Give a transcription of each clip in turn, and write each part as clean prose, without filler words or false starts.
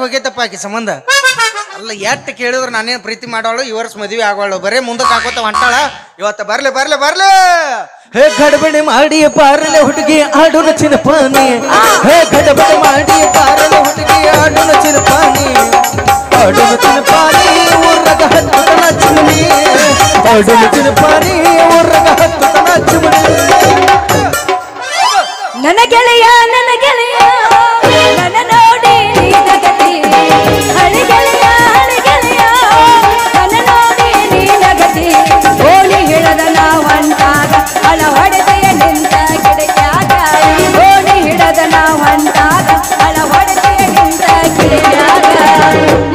ಹೋಗೈತಪ್ಪ ಆಕಿ ಸಂಬಂಧ ಅಲ್ಲ ಎಟ್ಟು ಕೇಳಿದ್ರು ನಾನೇನು ಪ್ರೀತಿ ಮಾಡೋಳು ಈ ವರ್ಷ ಮದುವೆ ಆಗೋಳು ಬರೇ ಮುಂದಕ್ಕೆ ಹಾಕೋತ ಹೊಂಟಾಳ ಇವತ್ತು ಬರ್ಲಿ ಬರ್ಲಿ ಬರ್ಲಿ ಹೇ ಗಡಬಡಿ ಮಾಡಿ ಪಾರಲೆ ಹುಡುಗಿ ಆಡುನ ಚಿನ್ನಪಾನಿ ಹೇ ಗಡಬಡಿ ಮಾಡಿ ಪಾರಲೆ ಹುಡುಗಿ ಆಡುನ ಚಿನ್ನಪಾನಿ ಆಡುನ ಚಿನ್ನಪಾನಿ ಊರಗ ಹತ್ತು ತನ ಚಿಮಣಿ ಆಡುನ ಚಿನ್ನಪಾನಿ ಊರಗ ಹತ್ತು ತನ ಚಿಮಣಿ ನನ್ನ ಗೆಳೆಯ ನನ್ನ ನೋಡಿ ನಗತಿ ಹಳಿ ಗೆಳೆಯ ನನ್ನ ನೋಡಿ ನಗತಿ ಓಣಿ ಹಿಡದ ನಾವಂಟಾಗ ಹಳ ಹೊಡೆದೆಯ ನಿಂತ ಗಿಡಕ್ಯಾಗ ಓಣಿ ಹಿಡದ ನಾವಂಟಾಗ ಹಳ ಹೊಡೆದೆಯ ನಿಂತ ಗಿಡಕ್ಯಾಗ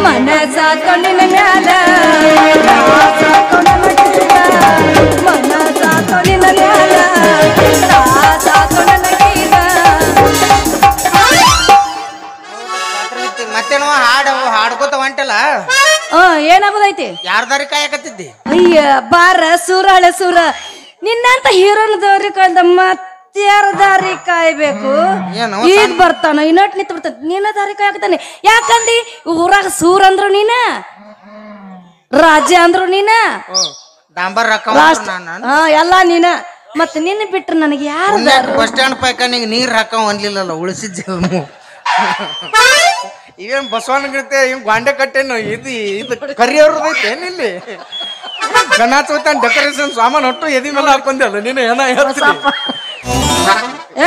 ಮನಸಾತು ನಿನ್ನ ಮ್ಯಾಲ ಮನಸಾತು ನಿನ್ನ ಮ್ಯಾಲ ಸಾತು ನನಗೀಗ ಮತ್ತೇನೋ ಹಾಡ್ಕೋತ ಹೊಂಟಲ್ಲ ಏನಾಗೋದೈತಿ ಯಾರ್ದಾರಿ ಕಾಯಕತ್ತಿದ್ದಿ ಅಯ್ಯ ಬಾರ ಸೂರ ಹಳೆ ಸೂರ ನಿನ್ನಂತ ಹೀರೋನದವ್ರಿ ಕಾಯ್ದ ಮತ್ತಾರ ದಾರಿ ಕಾಯ್ಬೇಕು ಈಗ ಬರ್ತಾನ ಇನ್ನೊಟ್ ನಿಂತ ಬರ್ತಾನ ನಿನ್ನ ದಾರಿ ಕಾಯಕತ್ತಾನೆ ಯಾಕಂದಿ ಊರಾಗ ಸೂರ್ ಅಂದ್ರು ನೀನ ರಾಜ್ಯ ಅಂದ್ರು ನೀನ ಡಾಂಬರ್ ಎಲ್ಲ ನೀನ ಮತ್ ನಿನ್ನ ಬಿಟ್ರ ನನಗೆ ಯಾರು ಬಸ್ ಸ್ಟ್ಯಾಂಡ್ ಪೈಕಾನಿಗೆ ನೀರ್ ಹಾಕ ಅನ್ಲಿಲ್ಲಲ್ಲ ಉಳಿಸಿದ ಜಲ್ಮು ಇವೇನ್ ಬಸವಣ್ಣಗಿರುತ್ತೆ ಹಿಂಗ್ ಗಾಂಡೆ ಕಟ್ಟೇನು ಇದು ಕರಿಯವ್ರದೈತೆ ಏನಿಲ್ಲಿ ಗಣಾಚೋತ ಡೆಕೋರೇಷನ್ ಸಾಮಾನು ಒಟ್ಟು ಎದಿ ಮೇಲೆ ಹಾಕೊಂಡಲ್ಲ ನೀನು ಏನ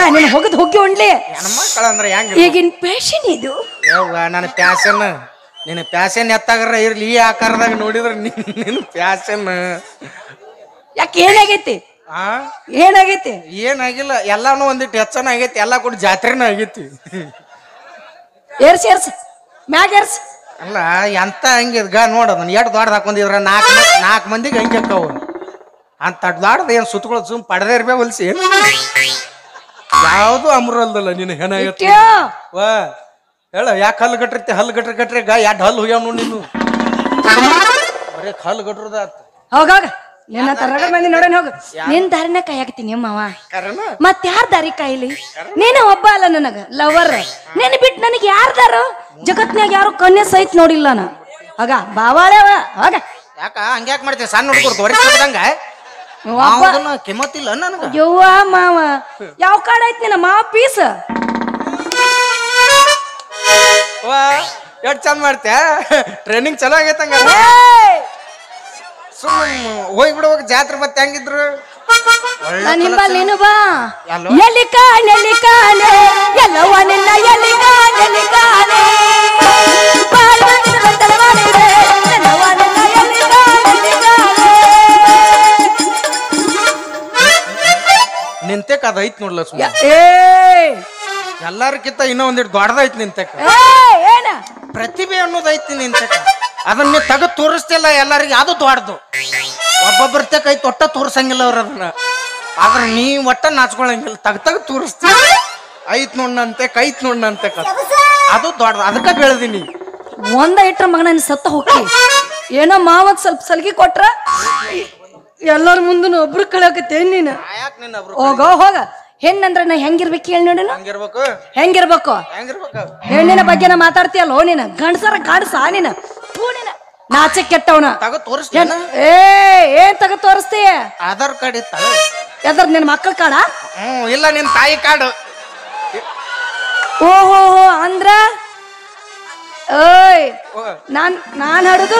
ನೀನು ಹೋಗದ್ ಹೋಗಿ ಉಣ್ಲಿ ಹೆಣ್ಮಕ್ಳ ಅಂದ್ರೆ ಹೆಂಗ ಈಗಿನ ಪ್ಯಾಷನ್ ಇದು ನನ್ನ ಪ್ಯಾಷನ್ ನಿನ್ನ ಪ್ಯಾಷನ್ ಎತ್ತಾಗ್ರ ಇರ್ಲಿ ಈ ಆಕಾರದಾಗ ನೋಡಿದ್ರ ನಿನ್ನ ಪ್ಯಾಷನ್ ಯಾಕೆ ಏನಾಗೈತಿ ಏನಾಗೈತಿ ಏನಾಗಿಲ್ಲ ಎಲ್ಲಾನು ಒಂದಿಟ್ಟು ಹೆಚ್ಚನ ಆಗೈತಿ ಎಲ್ಲಾ ಕೂಡ ಜಾತ್ರೆನ ಆಗೈತಿ ಏರ್ಸ್ ಮ್ಯಾಗ ಏರ್ಸ್ ಅಲ್ಲ ಎಂತ ಹಂಗಿದ್ಗ ನೋಡೋದು ಎಷ್ಟು ದೊಡ್ಡದು ಹಾಕೊಂಡಿದ್ರ ನಾಲ್ಕು ಮಂದಿಗೆ ಹಂಗೆ ಅಕ್ಕವು ಅಂತ ದೊಡ್ಡದು ಏನು ಸುತ್ತಕೊಳ್ಳೋದು ಸುಮ್ ಪಡೆದೇ ಇರ್ಬೇ ಹೊಲ್ಸಿ ಏನು ಯಾವುದು ಅಮ್ರಲ್ದಲ್ಲ ನೀನು ಏನಾಗತ್ತೆ ವಾ ಹೇಳ ಯಾಕೆ ಹಲ್ಲು ಗಟ್ರಿತಿ ಹಲ್ಲು ಗಟ್ರಿ ಎರಡು ಹಲ್ಲು ಹೋಗ್ಯಾವ ನೋಡಿ ನೀನು ಬರೀ ಹಲ್ಲು ಗಟ್ರದ ಹೋಗಾಗ ನಿನ್ನ ತರಗ ಮಂದಿ ನೋಡೋಣ ಹೋಗ ನಿನ್ ದಾರಿನ ಕಾಯಾಕತ್ತೀನಿ ಮಾವ ಮತ್ ಯಾರ ದಾರಿ ಕಾಯಿಲಿ ನೀನ ಒಬ್ಬ ಅಲ್ಲ ನನಗ ಲವರ್ ನೀನ್ ಬಿಟ್ಟು ನನಗೆ ಯಾರ್ದಾರು ಜಗತ್ನ್ಯಾಗ ಯಾರು ಕನ್ಯೆ ಸಹಿತ ನೋಡಿಲ್ಲ ನಾ ಆಗ ಬಾವಾಳೆವ ಆಗ ಯಾಕ ಹಂಗ್ಯಾಕ್ ಮಾಡ್ತೀವಿ ಸಣ್ಣ ಹುಡುಗರು ತೋರಿಸ್ದಂಗ ಕಿಮ್ಮತ್ತಿಲ್ಲ ನನಗ ಯವ್ವ ಮಾವ ಯಾವ ಕಾಡ ಐತಿ ನಿನ್ನ ಮಾವ ಪೀಸ್ ಎಷ್ಟ್ ಚಂದ ಮಾಡ್ತ್ಯಾ ಟ್ರೈನಿಂಗ್ ಚಲೋ ಆಗೈತಂಗ ಹೋಗಿ ಬಿಡ್ಬೇಕು ಜಾತ್ರೆ ಮತ್ತೆ ಹೆಂಗಿದ್ರು ನೀನು ಬಾ ಎಲ್ಲಿ ಕಾಣೆ ಎಲ್ಲವ ನಿನ್ನ ಎಲ್ಲಿ ಕಾಣೆ ನಿಂತೆಕ್ ಅದ ಐತ್ ನೋಡ್ಲ ಸುಮ್ಮ ಎಲ್ಲಾರಕ್ಕಿಂತ ಇನ್ನೂ ಒಂದಿಟ್ಟು ದೊಡ್ಡದೈತಿ ನಿಂತೆಕ್ ಪ್ರತಿಭೆ ಅನ್ನೋದು ಐತಿ ನಿಂತೆಕ್ ಅದನ್ನ ತೆಗೆದು ತೋರಿಸ್ತಿಲ್ಲ ಎಲ್ಲರಿಗೂ ಅದು ದೊಡ್ಡದು ಒಬ್ಬೊಬ್ಬರ ಕೈ ತೊಟ್ಟ ತೋರ್ಸಂಗಿಲ್ಲ ಅವ್ರ ಅದನ್ನ ಆದ್ರೆ ನೀ ಒಟ್ಟ ನಾಚ್ಕೊಳಂಗಿಲ್ಲ ತೆಗ್ದು ತೋರಿಸ್ತೀವಿ ಐತ್ ನೋಡ್ನಂತೆ ಕೈತ್ ನೋಡ್ನಂತೆ ಅದು ದೊಡ್ಡದು ಅದಕ್ಕೆ ಬೆಳೆದೀನಿ ಒಂದ ಇಟ್ರ ಮಗನ ಸತ್ತ ಹೋಗಿ ಏನೋ ಮಾವತ್ ಸ್ವಲ್ಪ ಸಲ್ಗಿ ಕೊಟ್ರ ಎಲ್ಲರ ಮುಂದನು ಒಬ್ರು ಕಳಕತ್ತೇನ್ ನೀನು ಹೋಗ ಹೆಣ್ಣಂದ್ರ ನಾ ಹೆಂಗಿರ್ಬೇಕು ಹೇಳಿ ನೋಡ ಹೆಂಗಿರ್ಬೇಕು ಹೆಣ್ಣಿನ ಬಗ್ಗೆ ನಾ ಮಾತಾಡ್ತೀಯಲ್ಲ ನೀನು ಗಂಡಸರ ಗಾಡ್ಸ ನೀನು ನಾಚಕ್ ಕೆಟ್ಟವನ ಏನ್ ತಗ ತೋರಿಸ್ತೀಯ ಆಧಾರ್ ಕಾರ್ಡ್ ಇತ್ತ ಯಾವ್ದಾರ ನಿನ್ ಮಕ್ಕಳ ಕಾಡ ಇಲ್ಲ ನಿನ್ ತಾಯಿ ಕಾರ್ಡ್ ಓಹೋ ಅಂದ್ರ ಓಯ್ ನಾನ್ ಹಾಡುದು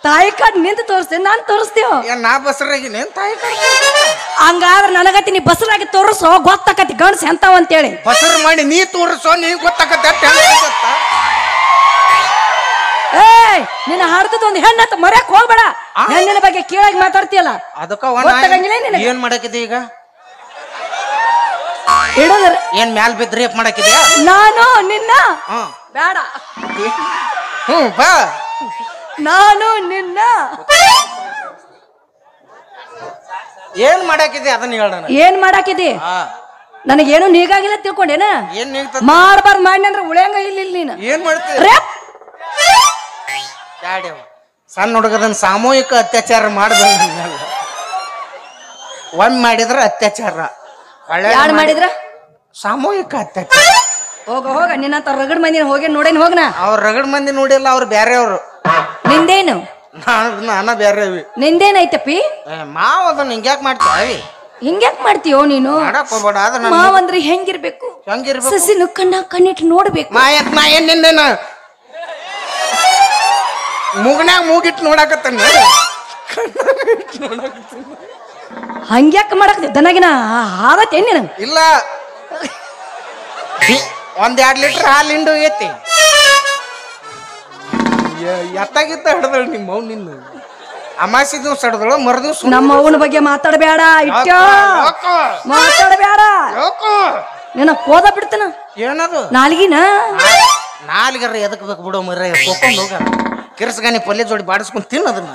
ತಾಯಿ ಕಾರ್ಡ್ ನಿಂತು ತೋರಿಸ್ತೇನೆ ನಾನ್ ತೋರಿಸ್ತೇವ ನಾ ಬಸರಾಗಿನಿ ತಾಯಿ ಕಾರ್ಡ್ ಹಂಗಾದ್ರ ನನಗತಿ ನೀ ಬಸರಾಗಿ ತೋರಿಸೋ ಗೊತ್ತಾಕತಿ ಗಂಡ್ಸ ಎಂತಾವ ಅಂತೇಳಿ ಬಸರ್ ಮಾಡಿ ನೀ ತೋರಿಸೋ ನೀ ಗೊತ್ತಾಕತ್ತ ನಿನ್ನ ಹಾಡ್ತದ ಒಂದು ಹೆಣ್ಣತ್ತ ಮರ್ಯಾಕ್ ಹೋಗ್ಬೇಡ ಹೆಣ್ಣಿನ ಬಗ್ಗೆ ಕೇಳಾಗಿ ಮಾತಾಡ್ತೀಯಲ್ಲ ಅದಕ್ಕ ಏನ್ ಮಾಡಕಿದೆ ಈಗ ಏನ್ ಮ್ಯಾಲ್ ಬಿದ್ದು ರೇಪ್ ಮಾಡಕಿದ್ಯಾ ನಾನು ನಿನ್ನ ಬೇಡ ಬಾ ನಾನು ನಿನ್ನ ಏನ್ ಮಾಡಾಕಿದೆ ಅದನ್ನ ಹೇಳೋಣ ಏನ್ ಮಾಡಾಕಿದಿ ನನಗೇನು ನೀಗಾಗಿಲ್ಲ ತಿಳ್ಕೊಂಡೇನ ಏನ್ ಮಾಡ್ಬಾರ್ದು ಮಾಡಿ ಅಂದ್ರೆ ಉಳಿಯಂಗ ಇಲ್ಲ ನೀನು ಏನ್ ಮಾಡ್ತೀಯ ಸಣ್ಣ ಹುಡುಗದನ್ನ ಸಾಮೂಹಿಕ ಅತ್ಯಾಚಾರ ಮಾಡ್ದಂಗ ಒಮ್ಮೆ ಮಾಡಿದ್ರ ಅತ್ಯಾಚಾರ ಮಾಡಿದ್ರ ಸಾಮೂಹಿಕ ಅತ್ಯಾಚಾರ ಹೋಗ ನಿನ್ನಂತ ರಗಡ್ ಮಂದಿನ ಹೋಗಿ ನೋಡೇನ್ ಹೋಗ್ನ. ಅವ್ರ ರಗಡ್ ಮಂದಿ ನೋಡಿಲ್ಲ, ಅವ್ರು ಬ್ಯಾರೆ ಅವ್ರು. ನಿಂದೇನು? ನಾನ ಬ್ಯಾರೆ ಅವಿ. ನಿಂದೇನೈತಪ್ಪಿ? ಮಾವ ಅದನ್ನ ಹಿಂಗ್ಯಾಕ್ ಮಾಡ್ತಾವಿ? ಹಿಂಗ್ಯಾಕ್ ಮಾಡ್ತೀಯೋ ನೀನು? ಮಾಡಕ್ ಹೋಗ್ಬೇಡ. ಅದ ಮಾವ ಅಂದ್ರೆ ಹೆಂಗಿರ್ಬೇಕು? ಹೆಂಗಿರ್ಬೇಕು? ಸಸಿನು ಕಣ್ಣಿಟ್ಟು ನೋಡ್ಬೇಕು. ನಾ ಏನ್ ನಿಂದೇನ ಮೂಗನ್ಯಾಗ ಮೂಗಿಟ್ಟು ನೋಡಾಕತ್ತಾನ. ಹಂಗ್ಯಾಕ ಮಾಡಕ್ ದನಗಿನ ಹಾರತ್ತೇನ್ ನೀನು? ಇಲ್ಲ, 1-2 ಲೀಟರ್ ಹಾಲು ಹಿಂಡು ಐತಿ. ಎತ್ತಾಗಿತ್ತ ಹಿಡ್ದಳು ನಿಮ್ಮ ಅವ್. ನಿನ್ನ ಅಮಾಸಿ ದಿವ್ಸ ಹಿಡ್ದಳು, ಮರದಿವ್ಸ. ನಮ್ಮ ಅವನ ಬಗ್ಗೆ ಮಾತಾಡಬೇಡ, ಇಟ್ಟ ಮಾತಾಡಬೇಡ. ನಿನ್ನ ಕೋದ ಬಿಡ್ತಾನ. ಏನದು? ನಾಲ್ಗಿನ ನಾಲ್ಗರ ಎದಕ್ ಬೇಕು ಬಿಡೋ ಮರ. ಕೊಕ್ಕೊಂಡ್ ಹೋಗ ಕಿರ್ಸ್ಗಾನಿ ಪಲ್ಯ ಜೋಡಿ ಬಾಡಿಸ್ಕೊಂಡ್ ತಿನ್ನೋದನ್ನ.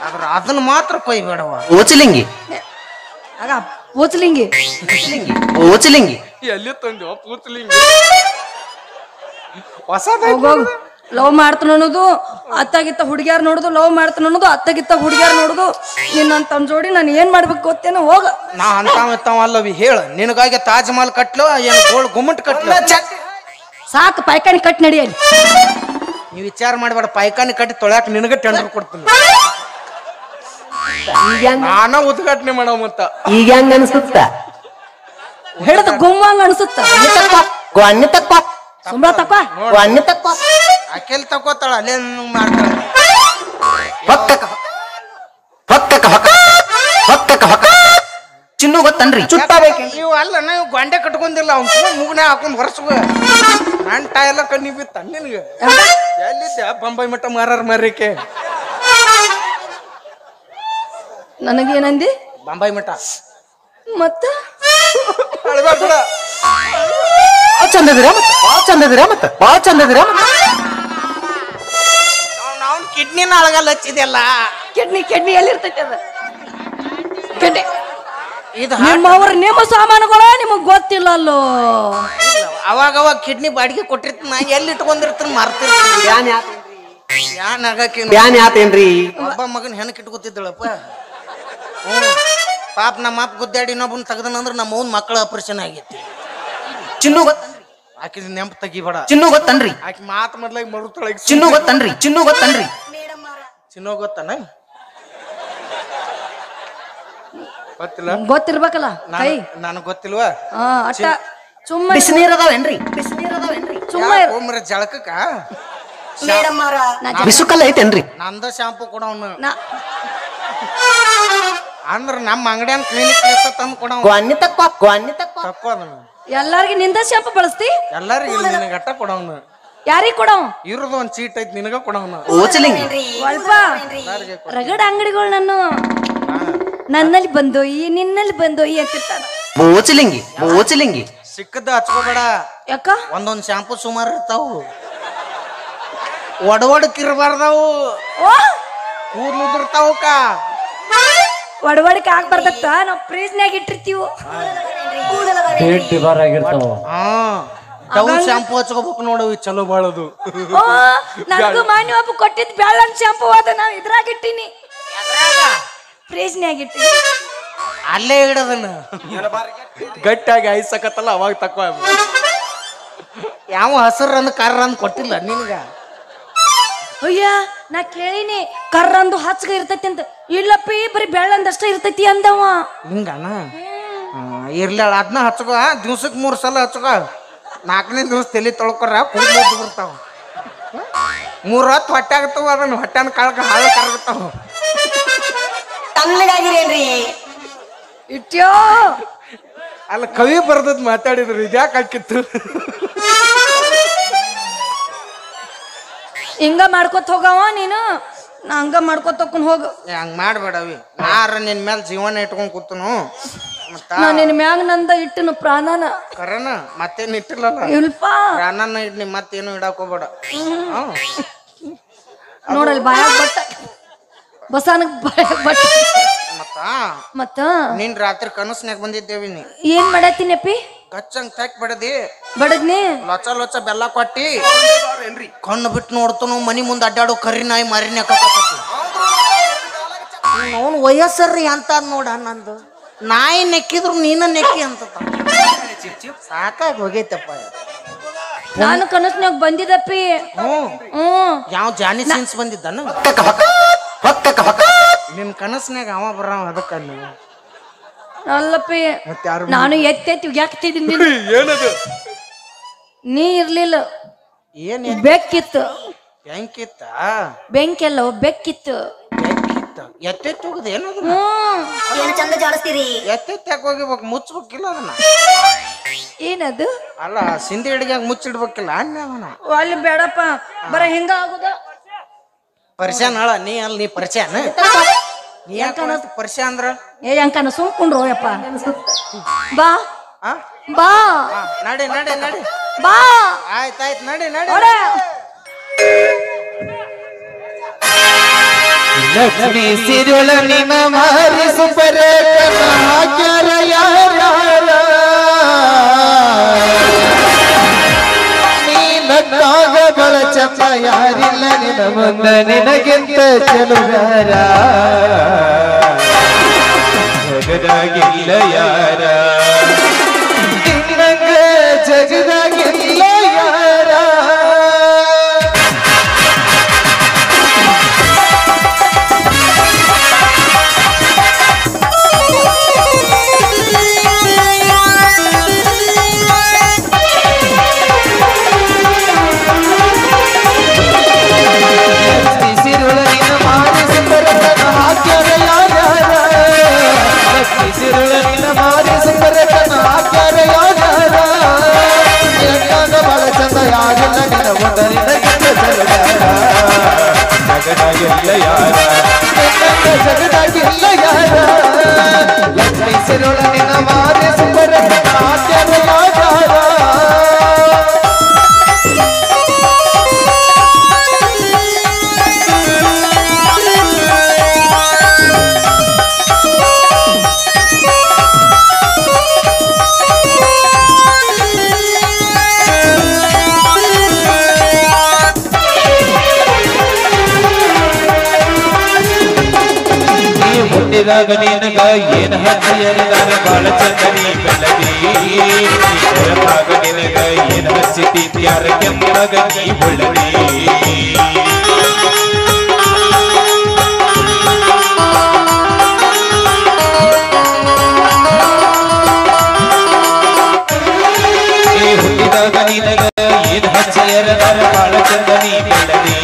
ಆದ್ರ ಅದನ್ನ ಮಾತ್ರ ಕೊಯ್ಬೇಡವ. ಓಚಲಿಂಗಿ ಆಗ ಪೂಚಲಿಂಗಿ ಓಚಲಿಂಗಿ ಎಲ್ಲಿ ತಂದು ಪೂಚಲಿಂಗಿ ಹೊಸದ ಲವ್ ಮಾಡ್ತಾನ ಅನ್ನೋದು ಅತ್ತಾಗಿತ್ತ ಹುಡುಗ್ಯಾರ ನೋಡುದು, ಲವ್ ಮಾಡ್ತಾನ ಅನ್ನೋದು ಅತ್ತಾಗಿತ್ತ ಹುಡುಗ್ಯಾರ ನೋಡುದು. ನಿನ್ನಂತ ಜೋಡಿ ನಾನು ಏನ್ ಮಾಡ್ಬೇಕು ಗೊತ್ತೇನೋ? ಹೋಗ. ನಾ ಅಂತಾವ ಅಲ್ಲವಿ ಹೇಳ. ನಿನಗಾಗಿ ತಾಜ್ ಮಹಲ್ ಕಟ್ಲು, ಏನು ಗೋಲ್ಡ್ ಗುಮ್ಮಟ್ ಕಟ್ಲು? ಸಾಕು, ಪಾಯ್ಕಾನಿ ಕಟ್ ನಡಿಯಲ್ಲಿ. ನೀವ್ ವಿಚಾರ ಮಾಡಬೇಡ, ಪಾಯ್ಕಾನಿ ಕಟ್ಟಿ ತೊಳ್ಯಾಕ ನಿನಗ ಟೆಂಡರ್ ಕೊಡ್ತೀನಿ. ನಾನ ಉದ್ಘಾಟನೆ ಮಾಡೋ ಮತ್ತ. ಈಗ ಹೆಂಗ ಅನ್ಸುತ್ತ? ಹಿಡಿದು ಗುಮ್ಮಂಗ ಅನ್ಸುತ್ತ. ಸುಮ್ರ ತಕ್ಕ ಅಕೆಲ್ ತಕೋತಾಳ, ಅಲ್ಲೇ ಮಾಡ್ತಾಳ. ಚಿನ್ನು ಗೊತ್ತನ್ರಿ? ಚುಟ್ಟಬೇಕು. ನೀವು ಅಲ್ಲ, ನಾವು ಗೊಂಡೆ ಕಟ್ಕೊಂಡಿಲ್ಲ. ಅವ್ನು ಮುಗ್ನೆ ಹಾಕೊಂಡ್ ಹೊರಸುವ ನಂಟ ಎಲ್ಲ ಕಣ್ಣಿ ಬಿತ್ತ ನಿನ್ಗೆ. ಎಲ್ಲಿದ್ದೆ ಬಂಬೈ ಮಟ್ಟ ಮಾರಾರ ಮಾರಿಕೆ? ನನಗೇನಂದಿ? ಬಂಬೈ ಮಠ. ಮತ್ತ ಚಂದದಿರಾ ಮತ್ತ ಬಾಳ ಚಂದದಿರಾ. ಅವ್ನು ಕಿಡ್ನಿನ ಅಳಗಲ್ಲ ಹಚ್ಚಿದೆಲ್ಲ. ಕಿಡ್ನಿ ಎಲ್ಲಿರ್ತೈತಿ? ಅದ ಕಿಡ್ನಿ ಇದು ನಿಮ್ಮವ್ರ ನಿಮ್ಮ ಸಾಮಾನುಗಳ ನಿಮಗ್ ಗೊತ್ತಿಲ್ಲ ಅಲ್ಲೋ. ಅವಾಗ ಕಿಡ್ನಿ ಬಾಡಿಗೆ ಕೊಟ್ಟಿರ್ತ. ನಾ ಎಲ್ಲಿ ಇಟ್ಕೊಂಡಿರ್ತೀನಿ ಮಾರ್ತಿರ್ತೀನಿ. ಯಾನ್ ಆಗಕ್ಕೆ ಆತೇನ್ರಿ? ಒಬ್ಬ ಮಗನ್ ಹೆಣಕ್ ಇಟ್ಕೊತಿದ್ದಳಪ್ಪ. ಪಾಪ ನಮ್ಮ ಅಪ್ಪ ಗುದ್ದಾಡಿ ಇನ್ನೊಬ್ಬನ ತೆಗ್ದನಂದ್ರ ನಮ್ಮ ಅವ್ನ ಮಕ್ಕಳ ಆಪರೇಷನ್ ಆಗೈತಿ. ಚಿನ್ನು ಗೊತ್ತನ್ರಿ? ಆಕಿದ ನೆಂಪ ತೆಗಿಬೇಡ. ಚಿನ್ನು ಗೊತ್ತನ್ರಿ? ಆಕಿ ಮಾತು ಮೊದ್ಲಾಗಿ ಮರುತೊಳಗೆ. ಚಿನ್ನು ಗೊತ್ತನ್ರಿ? ಚಿನ್ನೋ ಗೊತ್ತಾನ? ಗೊತ್ತಿಲ್ಲ? ಗೊತ್ತಿರ್ಬೇಕಲ್ಲ. ಕೈ ನನಗ್ ಗೊತ್ತಿಲ್ವಾ? ಅಟ್ಟ ಸುಮ್ಮ ಬಿಸಿನೀರ್ ಅದಾವೇನ್ರಿ? ಸುಮ್ಮ ಜಳಕಕ್ಕ ಬಿಸುಕಲ್ಲ ಐತೇನ್ರಿ? ನಂದ ಶಾಂಪು ಕೊಡವನು. ಅಂದ್ರ ನಮ್ಮ ಅಂಗಡಿಯನ್ ಕ್ಲಿನಿಕ್ ತಂದು ಕೊಡವನು. ತಕ್ಕೋ ಅದನ್ನ. ಎಲ್ಲಾರ್ಗಿ ನಿಂದ ಶಾಂಪು ಬಳಸ್ತಿ? ಎಲ್ಲಾರಿಗೂ ನಿನಗ ಅಟ್ಟ ಕೊಡವನು. ಯಾರಿಗ್ ಕೊಡವ್? ಇವ್ರದ್ದು ಒಂದ್ ಚೀಟ್ ಐತಿ, ನಿನಗ ಕೊಡವನು. ಓಚಲಿಂಗಿ ಸ್ವಲ್ಪ ರಗಡ ಅಂಗಡಿಗಳು ನನ್ನಲ್ಲಿ ಬಂದೋಯಿ ನಿನ್ನಲ್ಲಿ ಬಂದೋಯಿ ಅಂತಿರ್ತಾರ. ಓಚಲಿಂಗಿ ಸಿಕ್ಕದ ಹಚ್ಕೋಬೇಡ. ಯಾಕ? ಒಂದೊಂದ್ ಶಾಂಪು ಸುಮಾರು ಇರ್ತಾವು, ಒಡವಡಕ್ಕಿರ್ಬಾರ್ದಾವು, ಕೂದ್ಲು ಉದುರ್ತಾವಕ್ಕ. ಒಡವಡಿಕೆ ಆಗ್ಬಾರ್ದತ್ತ ನಾವು ಫ್ರೀಜ್ನ್ಯಾಗ ಇಟ್ಟಿರ್ತೀವಿ. ಡವ್ ಶಾಂಪು ಹಚ್ಕೋಬೇಕು ನೋಡವಿ, ಚಲೋ ಬಾಳದು. ನನಗೂ ಮಾನ್ಯ ಒಬ್ಬ ಕೊಟ್ಟಿದ್ ಬ್ಯಾಳನ್ ಶಾಂಪು ಅದ ನಾವ್ ಇದ್ರಾಗ ಇಟ್ಟಿನಿ, ಫ್ರೀಜ್ನ್ಯಾಗ ಇಟ್ಟಿನಿ. ಅಲ್ಲೇ ಇಡದನ್ನ ಗಟ್ಟಿಯಾಗಿ ಐಸಕತ್ತಲ್ಲ ಅವಾಗ ತಕ್ಕೋ. ಯಾವ ಹಸರು ಅಂದ್ ಕರ್ರ ಅಂದ್ ಕೊಟ್ಟಿಲ್ಲ ನಿನ್ಗ? ಅಯ್ಯ ನಾ ಕೇಳಿನಿ ಕರ್ರಂದು ಹಚ್ಚಗ ಇರ್ತೈತಿ ಅಂತ. ಇಲ್ಲಪ್ಪಿ ಬರೀ ಬೆಳ್ಳಂದಷ್ಟ ಇರ್ತೈತಿ ಅಂದವ. ಹಿಂಗಣ ಇರ್ಲಿ, ಅದನ್ನ ಹಚ್ಕೋ. ದಿವ್ಸಕ್ಕೆ 3 ಸಲ ಹಚ್ಕೋ. 4ನೇ ದಿವ್ಸ ತಲೆ ತೊಳ್ಕೊರ ಕೂದಲು ಬರ್ತಾವ. 3 ಹೊತ್ತು ಹೊಟ್ಟೆ ಆಗತ್ತವ. ಅದನ್ನ ಹೊಟ್ಟೆನ ಕಾಳಕ ಹಾಳು ಕರಗತ್ತಾವ. ತಣ್ಣಗಾಗಿರೇನ್ರಿ? ಇಟ್ಯೋ ಅಲ್ಲ ಕವಿ ಬರ್ದದ್ ಮಾತಾಡಿದ್ರು, ಇದ್ಯಾಕೆ ಹಾಕಿತ್ತು? ಹಿಂಗ ಮಾಡ್ಕೊತ ಹೋಗವ ನೀನು. ನಾ ಹಂಗ ಮಾಡ್ಕೊತ ಹೋಗ್ಕೊಂಡು ಹೋಗು. ಹಂಗ ಮಾಡ್ಬೇಡವಿ. ನಾರ ನಿನ್ ಮೇಲೆ ಜೀವನ ಇಟ್ಕೊಂಡ್ ಕೂತನು. ನಾ ನಿನ್ ಮ್ಯಾಗ ನಂದ ಇಟ್ಟನು ಪ್ರಾಣನ. ಕರನ ಮತ್ತೇನ್ ಇಟ್ಟಿಲ್ಲಲ್ಲ? ಇಲ್ಪ ಪ್ರಾಣನ ಇಡ್ನಿ, ಮತ್ತೇನು ಇಡಾಕ್ ಹೋಗ್ಬೇಡ. ನೋಡಲ್ ಬಾಯಾಗ ಬಟ್ಟ ಬಸಾನಕ್ ಬಾಯಾಗ ಬಟ್ಟ. ಮತ್ತ ನೀನ್ ರಾತ್ರಿ ಕನಸ್ನ್ಯಾಗ ಬಂದಿದ್ದೇವಿ. ನೀ ಏನ್ ಮಾಡತ್ತೀನಪ್ಪಿ? ಕಚ್ಚಂಗ್ ತಾಕ್ ಬಡದಿ ಬಡದ್ನಿ. ಲೊಚ ಬೆಲ್ಲ ಕೊಟ್ಟಿ ಕಣ್ಣು ಬಿಟ್ಟು ನೋಡ್ತನು. ಮನಿ ಮುಂದೆ ಅಡ್ಡಾಡೋ ಕರಿ ನಾಯಿ ಮಾರಿನ್ಯಾಕ ಅವನು ವಯಸ್ಸರ್ರಿ ಅಂತ ನೋಡ. ನಂದು ನಾಯಿ ನೆಕ್ಕಿದ್ರು ನೀನ ನೆಕ್ಕಿ ಅಂತ ಸಾಕಾಗಿ ಹೋಗೈತಪ್ಪ. ನಾನು ಕನಸ್ನಾಗ ಬಂದಿದ್ದಪ್ಪಿ. ಹ್ಮ್ ಯಾವ ಜಾನಿ ಸೀನ್ಸ್ ಬಂದಿದ್ದಾನ ನಿನ್ ಕನಸ್ನಾಗ ಅವ ಬರಾವ ಅದಕ್ಕ ಅಲ್ಲಪ್ಪಿ ನಾನು ಎತ್ತೆತ್ತಿ ಯಾಕ್ತಿದ್ದೀನಿ ಏನದು ನೀ ಇರ್ಲಿಲ್ಲ. ಏನ್ ಬೆಕ್ಕಿತ್ತು. ಹೆಂಕಿತ್ತ ಬೆಂಕಿ ಅಲ್ಲ ಬೆಕ್ಕಿತ್ತು. ಎತ್ತೆತ್ತು ಹೋಗುದು ಏನದು ಚಂದ ಜಾಡಿಸ್ತೀರಿ. ಎತ್ತೆತ್ತು ಯಾಕೆ ಹೋಗಿಬೇಕು ಮುಚ್ಚಬೇಕಿಲ್ಲ ಅದನ್ನ. ಏನದು ಅಲ್ಲ ಸಿಂಧಿ ಅಡಿಗೆಯಾಗ ಮುಚ್ಚಿಡ್ಬೇಕಿಲ್ಲ ಅನ್ನ ಅಲ್ಲಿ ಬೇಡಪ್ಪ ಬರ ಹೆಂಗ ಆಗುದ ಪರಿಚಯನ ಅಳ ನೀ ಅಲ್ಲಿ ನೀ ಪರಿಚಯನ ನೀ ಯಾಕೆ ಪರಿಚಯ ಅಂದ್ರ ಏ ಅಂಕನ ಸುಮ್ಕೊಂಡ್ರು ಯಪ್ಪ. ಬಾ ಬಾ ನಡಿ ನಡಿ ನಡಿ ಬಾ ಆಯ್ತಾಯ್ತು ನಡಿ ನಡಿ. ಲಕ್ಷ್ಮೀ ಸಿರುಳ ನಿನ ಮಾರಿ ಸುಪರೆ ಕನಾಕ್ಯಾರ ಯಾರ್ಯಾರ ನೀನಕ್ಕಾಗ ಬಳ ಚಪ್ಪ ಯಾರಿಲ್ಲ ನಿನ ಮುಂದ ನಿನಗಿಂತ ಚೆಲುಗಾರ ಜಗದಾಗಿಲ್ಲ ಯಾರ ನಿನ್ನಂಗ ಜಗದಾಗಿಲ್ಲ ಯಾರ. ಜಗದಾಗಿಲ್ಲ ಯಾರ ಜಗದಾಗಿಲ್ಲ ಯಾರ ಲಕ್ಷ್ಮೀ ಸಿರುಳ ನಿನ ಮಾರಿ ಸುಪರ ಆಚಾರ ಯಾರ. ಹುಟ್ಟಿದಾಗ ನಿನಗ ಏನ್ ಹಚ್ಚಿಯರಿದಾಗ ಬಾಳ ಚಂದನಿ ಬೆಳದಿ ಹೊರತಾಗ ನಿನಗ ಏನ್ ಹಚ್ಚಿತಿ ಯಾರ ಕೆಂಪಗ ನೀ ಒಳ್ಳದಿ. ಹುಟ್ಟಿದಾಗ ನಿನಗ ಏನ್ ಹಚ್ಚಿಯರಿದಾಗ ಬಾಳ ಚಂದನಿ ಬೆಳದಿ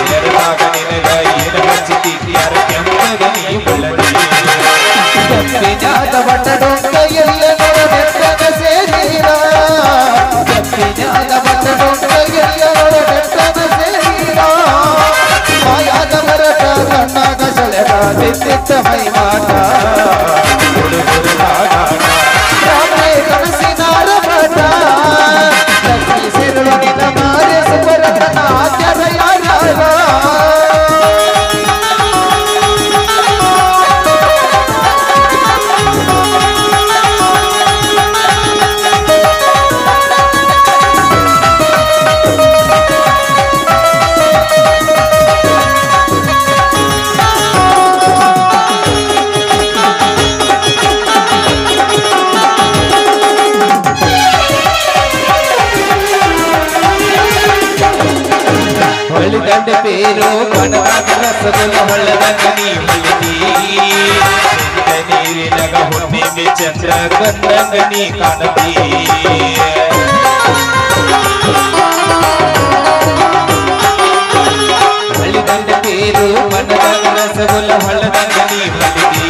ಹೊರತಾಗ ನಿನಗ ಏನ್ ಹಚ್ಚಿತಿ ಯಾರ ಕೆಂಪಗ ನೀ ಒಳ್ಳದಿ. ಕಪ್ಪಿನಾದ ಬಟ್ಟಡೊಂಕ ಎಲ್ಲ ನೆಟ್ಟಗ ಸೇರಿರ ಕಪ್ಪಿನಾದ ಬಟ್ಟಡೊಂಕ ಎಲ್ಲ ನೆಟ್ಟಗ ಸೇರಿರ ಮಾಯಾದ ಮರಟ ಕಣ್ಣಾಗ ಸೆಳೆದ ಬಿದ್ದಿದ್ದ ಮೈ ಮಾಟ ಹುಡುಗರು ಕಾಗಾಟ ರಾಮೇ ಕನಸಿನಾರ ಮಠ ಲಕ್ಷ್ಮೀ ಸಿರುಳು ನಿನ ಮಾರಿ ಸುಪರತನ ಆಚಾರ ಯಾರ. ಹೊಳ್ಳಿದಂಡ ಪೇರು ಕಣದಾಗ ರಸಗುಲ್ಲ ಹೊಳ್ಳದಂಗ ನೀ ಹೊಳ್ಳಿದಿ ನೀರಿನಗ ಹುಣ್ಣಿಮೆ ಚಂದ್ರ ಗಂದಂಗ ನೀ ಕಾಣತಿ. ಹೊಳ್ಳಿದಂಡ ಪೇರು ಕಣದಾಗ ರಸಗುಲ್ಲ ಹೊಳ್ಳದಂಗ ನೀ ಹೊಳ್ಳಿದಿ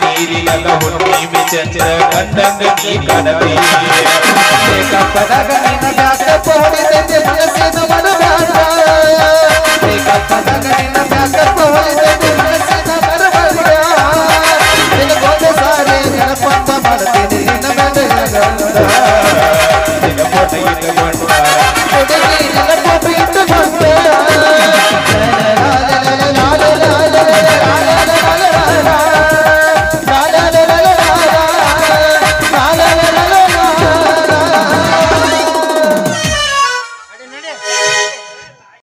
ನೀರಿನಗ ಹುಣ್ಣಿಮೆ ಚಂದ್ರ ಗಂದಂಗ ನೀ ಕಾಣತಿ. ಕಪ್ಪದಾಗ ನಿನಗಾಕ ಪೋಡಿದ